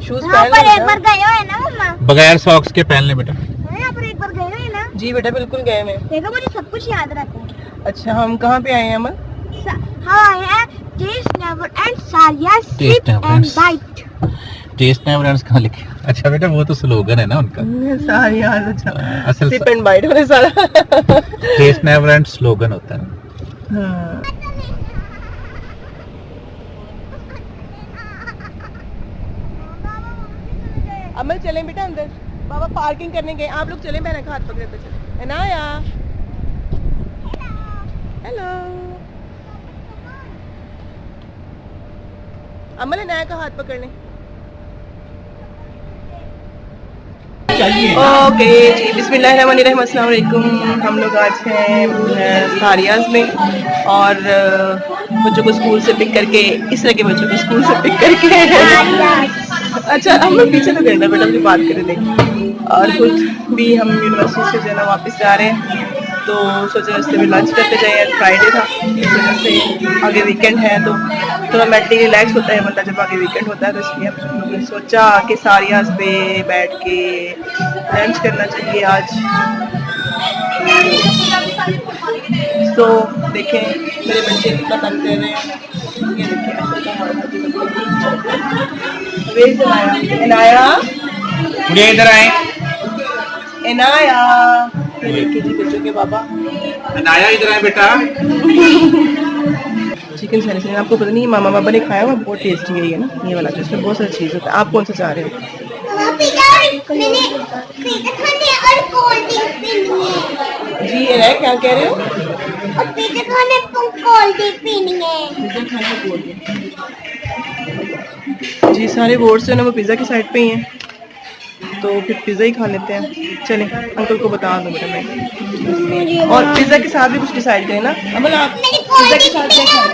Shoes यहाँ पहन पर लो एक बार गए हो है ना मम्मा? बगैर सॉक्स के पहन ले बेटा। यहाँ पर एक बार गए हो है ना? जी बेटा बिल्कुल गए मैं। देखो मुझे सब कुछ याद रहता है। अच्छा हम कहाँ पे आए हैं अमन? हाँ है टेस्ट नेवर एंड सारिया स्लिप never एंड ends. बाइट। टेस्ट नेवर एंड्स कहाँ लिखे? अच्छा बेटा वो तो स्लोगन है ना उनका। सारी याद। अच्छा असल स्लिप एंड बाइट होने सारा। टेस्ट नेवर एंड्स स्लोगन होता है। हाँ। अमल चलें बेटा अंदर। बाबा पार्किंग करने गए, आप लोग चलें, बहना का हाथ पकड़े पे चले। अनाया हेलो। अमल अनाया का हाथ पकड़ने। ओके जी बिस्मिल्लाहिर्रहमानिर्रहीम अस्सलाम वालेकुम। हम लोग आज हैं सारियाज में और बच्चों को स्कूल से पिक करके, इस तरह के बच्चों को स्कूल से पिक करके अच्छा हम लोग पीछे तो करना बेटा, मुझे बात करने दें। और कुछ भी हम यूनिवर्सिटी से जो है ना वापस जा रहे हैं, तो सोचे रास्ते में लंच करते जाए। फ्राइडे था इस वजह से, आगे वीकेंड है तो थोड़ा मेंटली रिलैक्स होता है बंदा जब आगे वीकेंड होता है, तो इसलिए हम लोगों ने सोचा कि सारियाज पे बैठ के लंच करना चाहिए आज। तो देखें मेरे बच्चे कितना तंग कर रहे हैं, ये देखें इनाया इधर आए। इनाया, ये देखिए जी बच्चों के बाबा अनाया इधर आए बेटा। चिकन सैंडविच आपको पता नहीं मामा बाबा ने खाया हुआ, बहुत टेस्टी है ये ना, ये वाला तो इसमें बहुत सारी चीज़ होता है। आप कौन सा चाह रहे हो? जी ये क्या कह रहे हो? पिज़्ज़ा खाने को कोल्ड ड्रिंक पीनी है। पिज़्ज़ा खाने को बोल रहे जी, सारे बोर्ड से ना वो पिज़्ज़ा की साइड पे ही हैं, तो फिर पिज़्ज़ा ही खा लेते हैं। चलें अंकल को बता दो बेटा मैं, और पिज़्ज़ा के साथ भी कुछ डिसाइड करें ना। अमल आप पिज़्ज़ा के साथ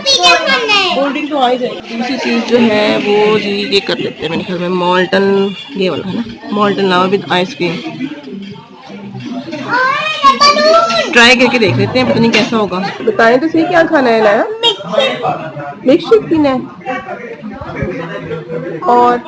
क्या खाएं? कोल्ड ड्रिंक तो आ ही जाएगी। दूसरी चीज़ जो है वो जी ये कर लेते हैं मेरे ख्याल में, मॉल्टन ये वाला है ना, मॉल्टन लावा विद आइसक्रीम। ट्राई करके देख लेते हैं, पता नहीं कैसा होगा। बताएं तो सही क्या खाना है नया? मिक्स शेक पीना है और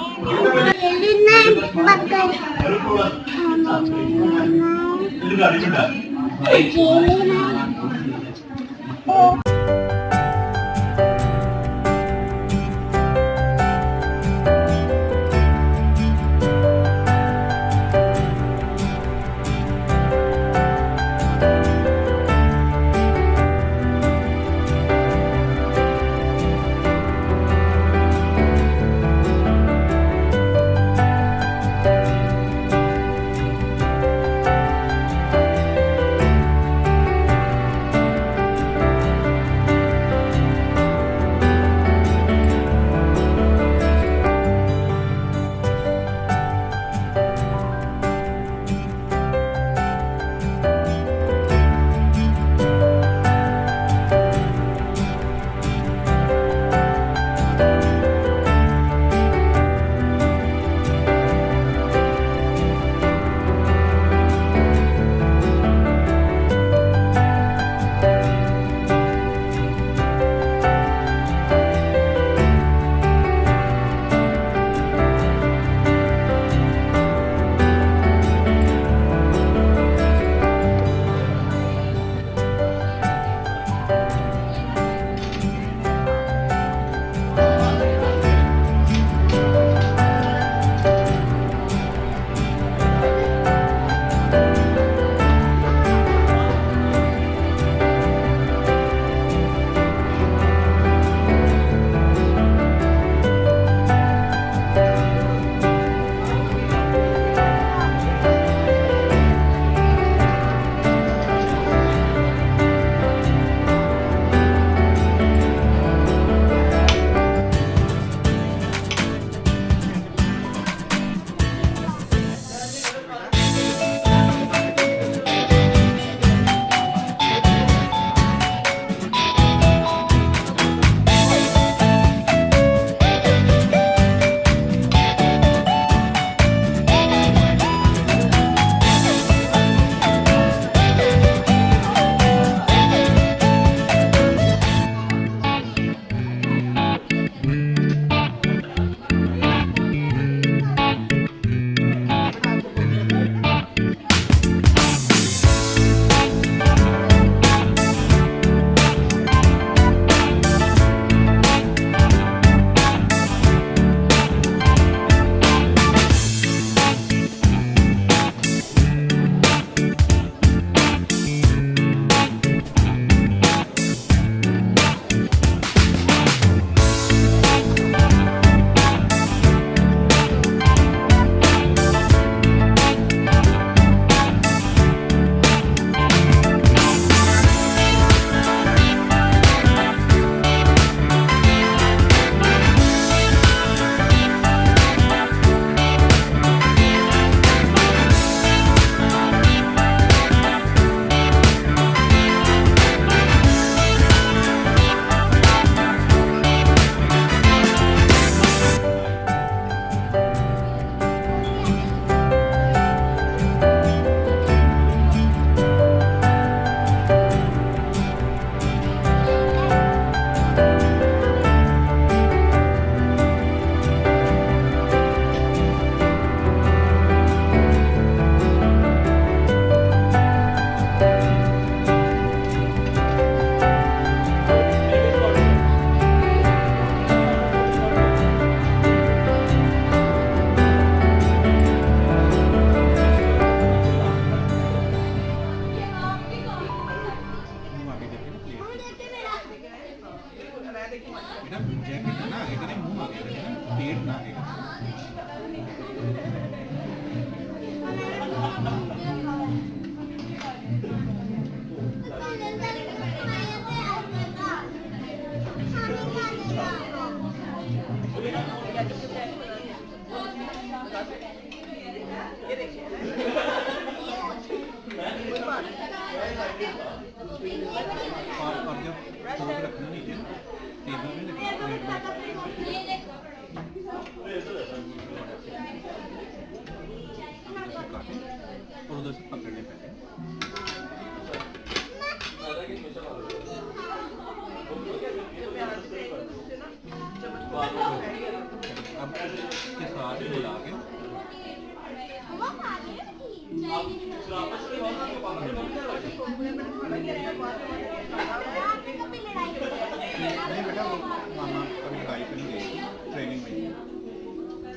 नहीं बेटा वो मामा कभी लड़ाई करने गई थी ट्रेनिंग में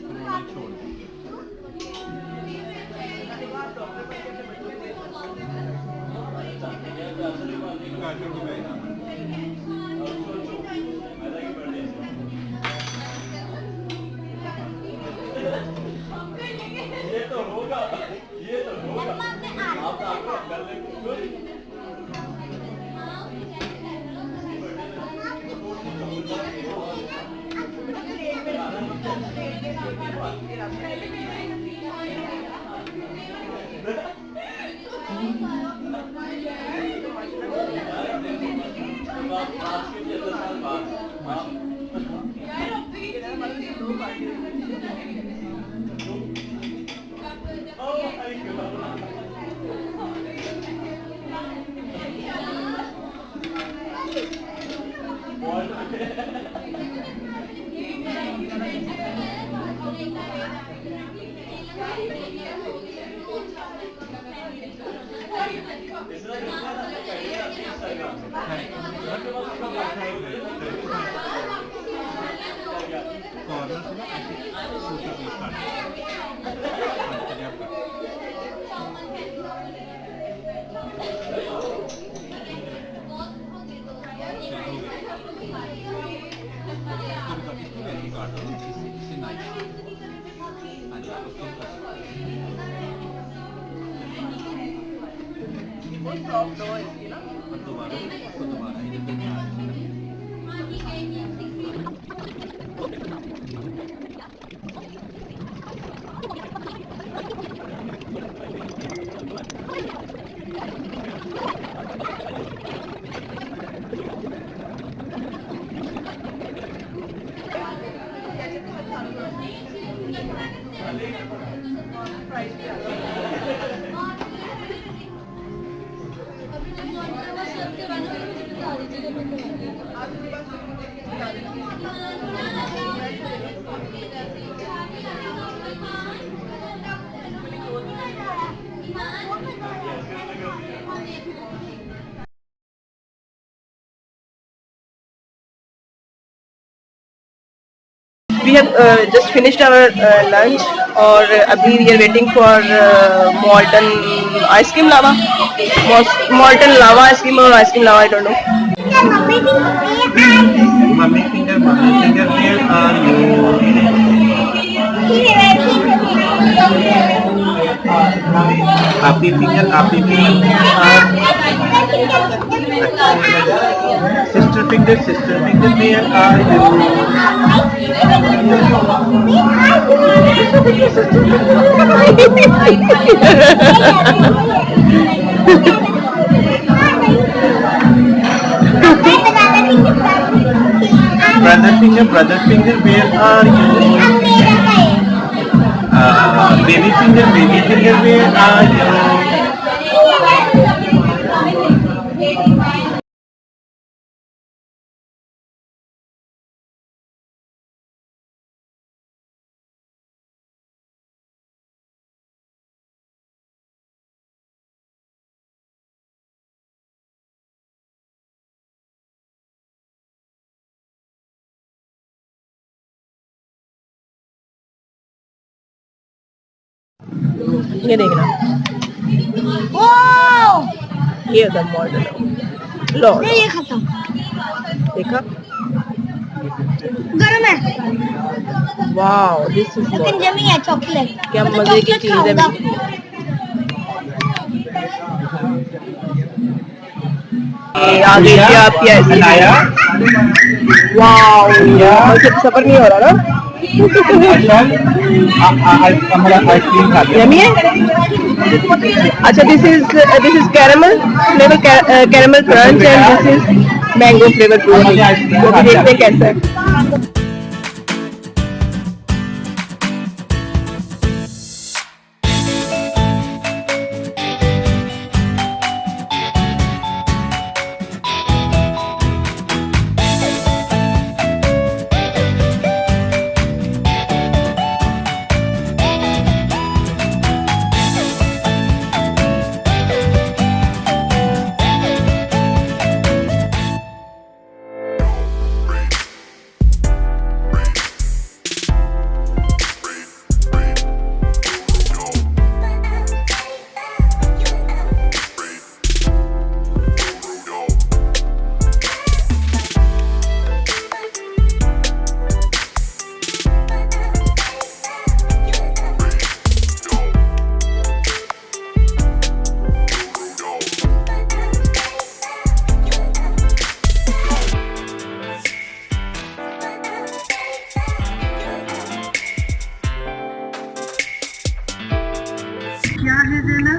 उन्होंने छोड़ दी गार्जियन की गई कॉर्नर से ना ऐसे छोटा piece We have just finished our lunch और अभी we are waiting for molten ice cream lava, molten lava ice cream or ice cream lava, I don't know. Mummy finger where are you? Happy finger sister finger where are you? Brother finger where are you? Baby finger where are you? ये देखना, ये होता model Lord, ये खत्म देखा, गरम है wow this is लेकिन जमी है चॉकलेट क्या मजे की चीज है। ये आ गई थी आपकी आइसक्रीम, वाओ मुझे सफर नहीं हो रहा ना। यम्मी है। अच्छा this is caramel flavour, caramel crunch and this is mango flavour fruit. तो देखते हैं कैसा है। क्या है ज़ैना?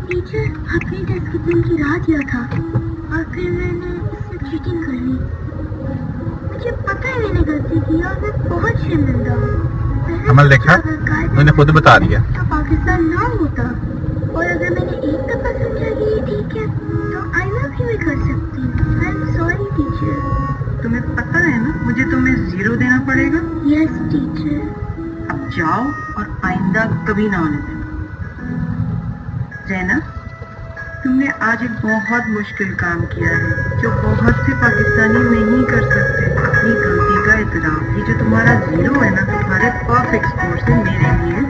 टीचर, आपने टेस्ट के दिन की राह दिया था और फिर मैंने इससे चीटिंग कर ली। मुझे पता है मैंने गलती की और मैं बहुत शर्मिंदा हूँ। अमल देखा? मैंने खुद बता दिया। तो पाकिस्तान ना होता, और अगर मैंने एक दफा समझा कि ये ठीक है तो आईना भी मैं कर सकती हूँ। I am sorry teacher. तुम्हें पता है ना मुझे तुम्हें 0 देना पड़ेगा। Yes teacher. अब जाओ और आइंदा कभी ना आने देना। ज़ैना, तुमने आज एक बहुत मुश्किल काम किया है जो बहुत से पाकिस्तानी नहीं कर सकते। अपनी गलती का इतराफ। ये जो तुम्हारा 0 है ना, तुम्हारे परफेक्ट स्कोर से मेरे लिए